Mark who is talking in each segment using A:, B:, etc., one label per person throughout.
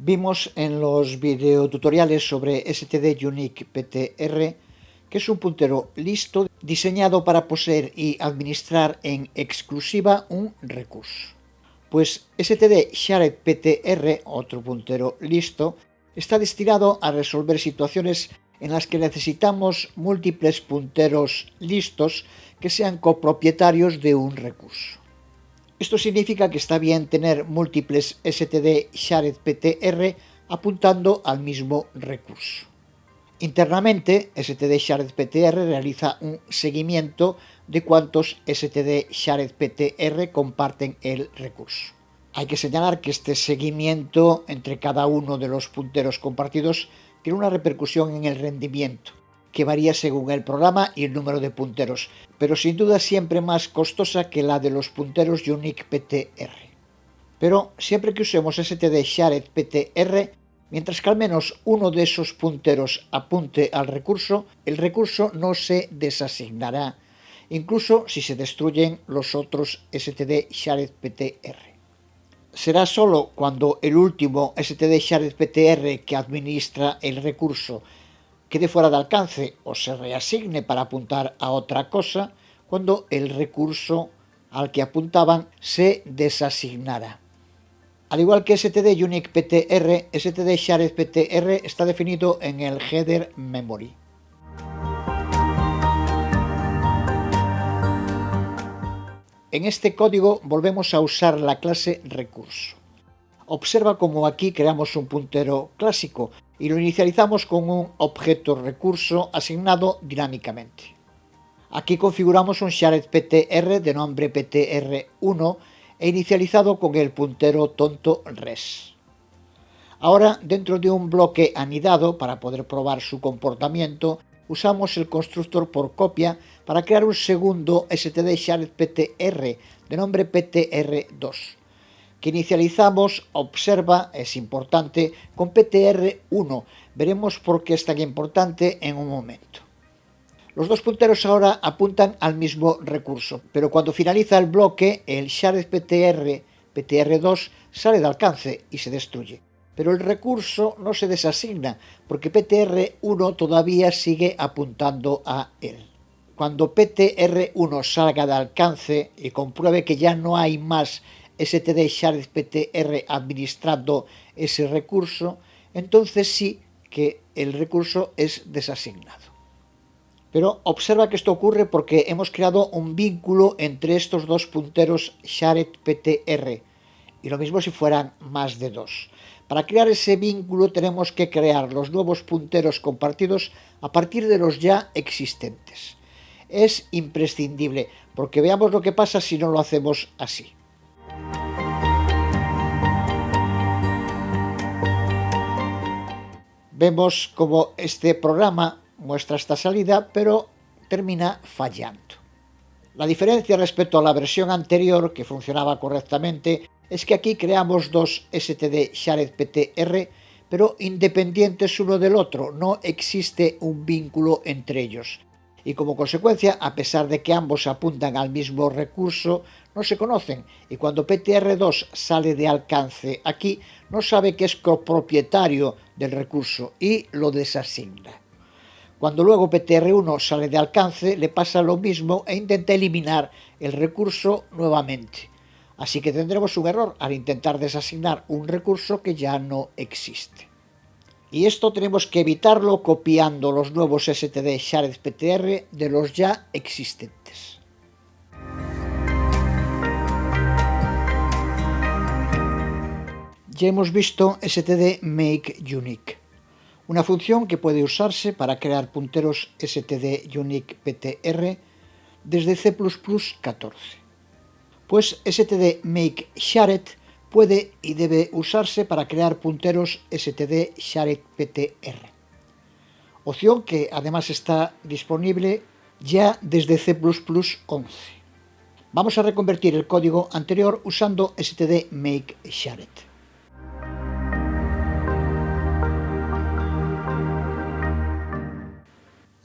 A: Vimos en los videotutoriales sobre std-unique-ptr que es un puntero listo diseñado para poseer y administrar en exclusiva un recurso. Pues std-shared-ptr, otro puntero listo, está destinado a resolver situaciones en las que necesitamos múltiples punteros listos que sean copropietarios de un recurso. Esto significa que está bien tener múltiples std-shared-ptr apuntando al mismo recurso. Internamente, std-shared-ptr realiza un seguimiento de cuántos std-shared-ptr comparten el recurso. Hay que señalar que este seguimiento entre cada uno de los punteros compartidos tiene una repercusión en el rendimiento, que varía según el programa y el número de punteros, pero sin duda siempre más costosa que la de los punteros unique-ptr. Pero siempre que usemos std-shared-ptr, mientras que al menos uno de esos punteros apunte al recurso, el recurso no se desasignará, incluso si se destruyen los otros std-shared-ptr. Será solo cuando el último std-shared-ptr que administra el recurso quede fuera de alcance o se reasigne para apuntar a otra cosa, cuando el recurso al que apuntaban se desasignará. Al igual que std-unique-ptr, std-shared-ptr está definido en el header memory. En este código volvemos a usar la clase recurso. Observa cómo aquí creamos un puntero clásico y lo inicializamos con un objeto recurso asignado dinámicamente. Aquí configuramos un shared-ptr de nombre ptr1 e inicializado con el puntero tonto res. Ahora, dentro de un bloque anidado, para poder probar su comportamiento, usamos el constructor por copia para crear un segundo std-shared-ptr de nombre ptr2, que inicializamos, observa, es importante, con ptr1. Veremos por qué es tan importante en un momento. Los dos punteros ahora apuntan al mismo recurso, pero cuando finaliza el bloque, el shared-ptr, ptr2, sale de alcance y se destruye. Pero el recurso no se desasigna, porque ptr1 todavía sigue apuntando a él. Cuando ptr1 salga de alcance y compruebe que ya no hay más std-shared-ptr administrando ese recurso, entonces sí que el recurso es desasignado. Pero observa que esto ocurre porque hemos creado un vínculo entre estos dos punteros shared-ptr, y lo mismo si fueran más de dos. Para crear ese vínculo tenemos que crear los nuevos punteros compartidos a partir de los ya existentes. Es imprescindible, porque veamos lo que pasa si no lo hacemos así. Vemos cómo este programa muestra esta salida, pero termina fallando. La diferencia respecto a la versión anterior, que funcionaba correctamente, es que aquí creamos dos std-shared-ptr, pero independientes uno del otro, no existe un vínculo entre ellos. Y como consecuencia, a pesar de que ambos apuntan al mismo recurso, no se conocen, y cuando ptr2 sale de alcance aquí, no sabe que es copropietario del recurso y lo desasigna. Cuando luego ptr1 sale de alcance, le pasa lo mismo e intenta eliminar el recurso nuevamente. Así que tendremos un error al intentar desasignar un recurso que ya no existe. Y esto tenemos que evitarlo copiando los nuevos std-shared-ptr de los ya existentes. Ya hemos visto std-make-unique, una función que puede usarse para crear punteros std-unique-ptr desde C++14. Pues std-make-shared puede y debe usarse para crear punteros std-shared-ptr, opción que además está disponible ya desde C++11. Vamos a reconvertir el código anterior usando std-make-shared.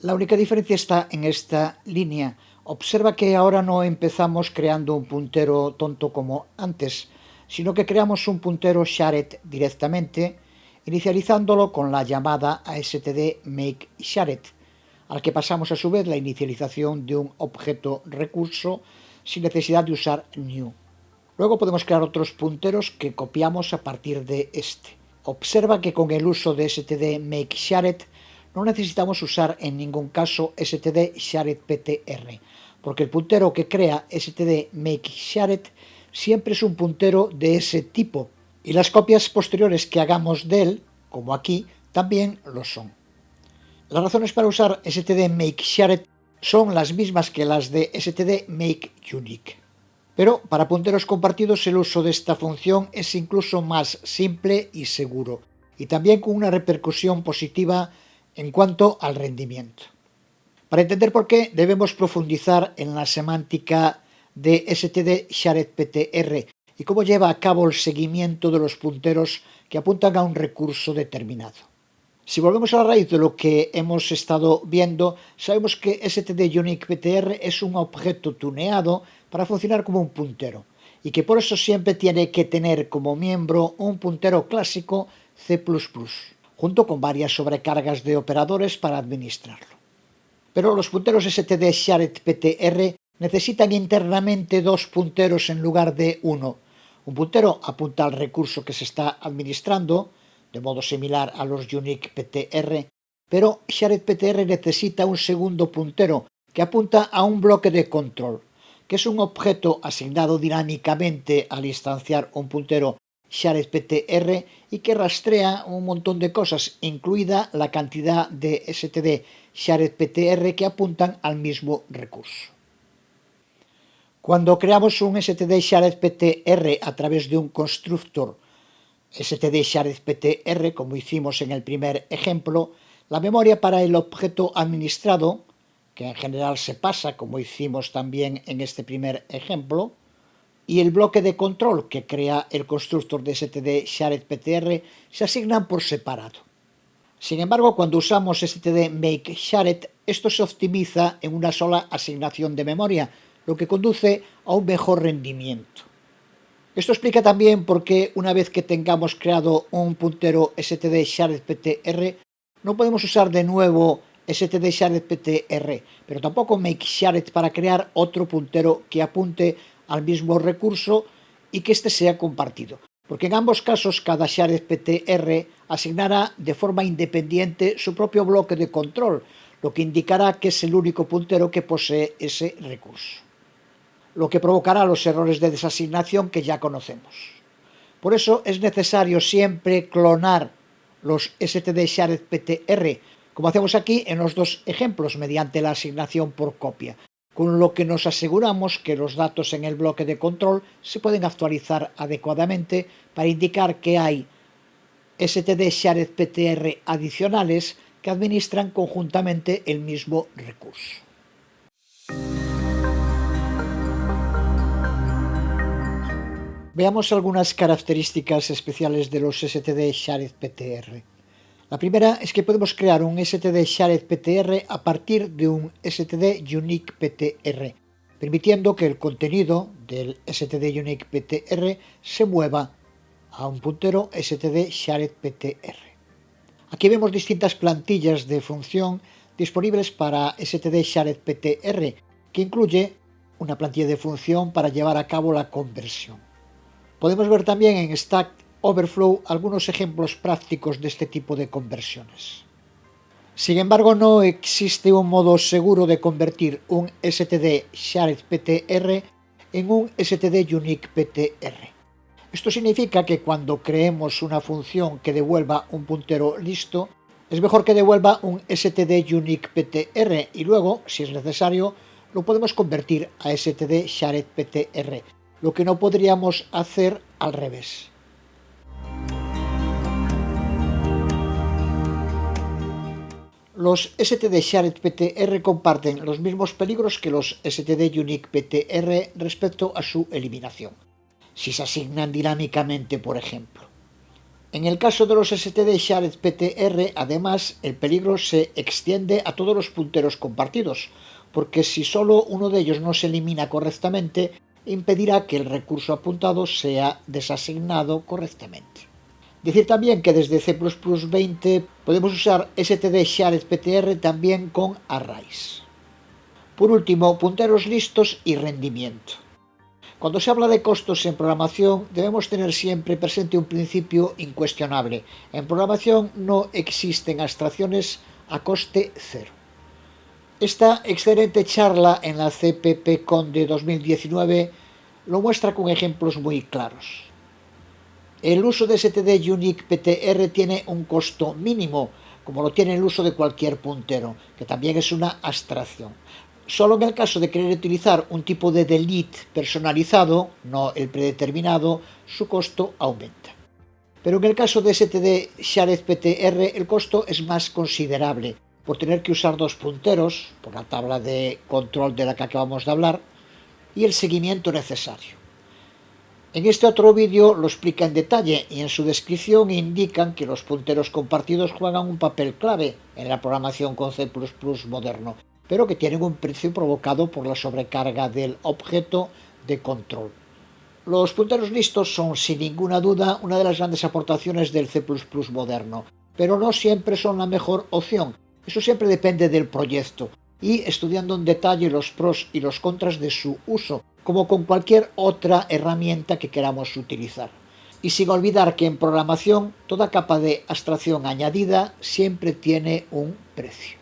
A: La única diferencia está en esta línea. Observa que ahora no empezamos creando un puntero tonto como antes, sino que creamos un puntero shared directamente inicializándolo con la llamada ASTD make shared, al que pasamos a su vez la inicialización de un objeto recurso sin necesidad de usar new. Luego podemos crear otros punteros que copiamos a partir de este. Observa que con el uso de std make shared no necesitamos usar en ningún caso std shared ptr, porque el puntero que crea std make shared siempre es un puntero de ese tipo, y las copias posteriores que hagamos de él, como aquí, también lo son. Las razones para usar std make shared son las mismas que las de std make unique. Pero para punteros compartidos el uso de esta función es incluso más simple y seguro, y también con una repercusión positiva en cuanto al rendimiento. Para entender por qué, debemos profundizar en la semántica de std shared ptr y cómo lleva a cabo el seguimiento de los punteros que apuntan a un recurso determinado. Si volvemos a la raíz de lo que hemos estado viendo, sabemos que std unique ptr es un objeto tuneado para funcionar como un puntero, y que por eso siempre tiene que tener como miembro un puntero clásico C++, junto con varias sobrecargas de operadores para administrarlo. Pero los punteros std shared ptr necesitan internamente dos punteros en lugar de uno. Un puntero apunta al recurso que se está administrando, de modo similar a los unique ptr, pero shared ptr necesita un segundo puntero que apunta a un bloque de control, que es un objeto asignado dinámicamente al instanciar un puntero shared ptr y que rastrea un montón de cosas, incluida la cantidad de std shared ptr que apuntan al mismo recurso. Cuando creamos un std shared ptr a través de un constructor std shared ptr, como hicimos en el primer ejemplo, la memoria para el objeto administrado, que en general se pasa, como hicimos también en este primer ejemplo, y el bloque de control que crea el constructor de std shared ptr se asignan por separado. Sin embargo, cuando usamos std make shared, esto se optimiza en una sola asignación de memoria, lo que conduce a un mejor rendimiento. Esto explica también por qué una vez que tengamos creado un puntero std shared ptr, no podemos usar de nuevo std shared ptr, pero tampoco make shared para crear otro puntero que apunte al mismo recurso y que éste sea compartido, porque en ambos casos cada shared ptr asignará de forma independiente su propio bloque de control, lo que indicará que es el único puntero que posee ese recurso, lo que provocará los errores de desasignación que ya conocemos. Por eso es necesario siempre clonar los std shared ptr, como hacemos aquí en los dos ejemplos, mediante la asignación por copia, con lo que nos aseguramos que los datos en el bloque de control se pueden actualizar adecuadamente para indicar que hay std shared ptr adicionales que administran conjuntamente el mismo recurso. Veamos algunas características especiales de los std shared ptr. La primera es que podemos crear un std shared ptr a partir de un std unique ptr, permitiendo que el contenido del std unique ptr se mueva a un puntero std shared ptr. Aquí vemos distintas plantillas de función disponibles para std shared ptr, que incluye una plantilla de función para llevar a cabo la conversión. Podemos ver también en Stack Overflow algunos ejemplos prácticos de este tipo de conversiones. Sin embargo, no existe un modo seguro de convertir un std shared ptr en un std unique ptr. Esto significa que cuando creemos una función que devuelva un puntero listo, es mejor que devuelva un std unique ptr y luego, si es necesario, lo podemos convertir a std shared ptr, lo que no podríamos hacer al revés. Los std shared ptr comparten los mismos peligros que los std unique ptr respecto a su eliminación, si se asignan dinámicamente, por ejemplo. En el caso de los std shared ptr, además, el peligro se extiende a todos los punteros compartidos, porque si solo uno de ellos no se elimina correctamente, impedirá que el recurso apuntado sea desasignado correctamente. Decir también que desde C++20 podemos usar std shared ptr también con arrays. Por último, punteros listos y rendimiento. Cuando se habla de costos en programación, debemos tener siempre presente un principio incuestionable. En programación no existen abstracciones a coste cero. Esta excelente charla en la CPPCon de 2019 lo muestra con ejemplos muy claros. El uso de std unique ptr tiene un costo mínimo, como lo tiene el uso de cualquier puntero, que también es una abstracción. Solo en el caso de querer utilizar un tipo de delete personalizado, no el predeterminado, su costo aumenta. Pero en el caso de std shared ptr el costo es más considerable, por tener que usar dos punteros, por la tabla de control de la que acabamos de hablar, y el seguimiento necesario. En este otro vídeo lo explica en detalle y en su descripción indican que los punteros compartidos juegan un papel clave en la programación con C++ moderno, pero que tienen un precio provocado por la sobrecarga del objeto de control. Los punteros listos son, sin ninguna duda, una de las grandes aportaciones del C++ moderno, pero no siempre son la mejor opción. Eso siempre depende del proyecto y estudiando en detalle los pros y los contras de su uso, como con cualquier otra herramienta que queramos utilizar. Y sin olvidar que en programación toda capa de abstracción añadida siempre tiene un precio.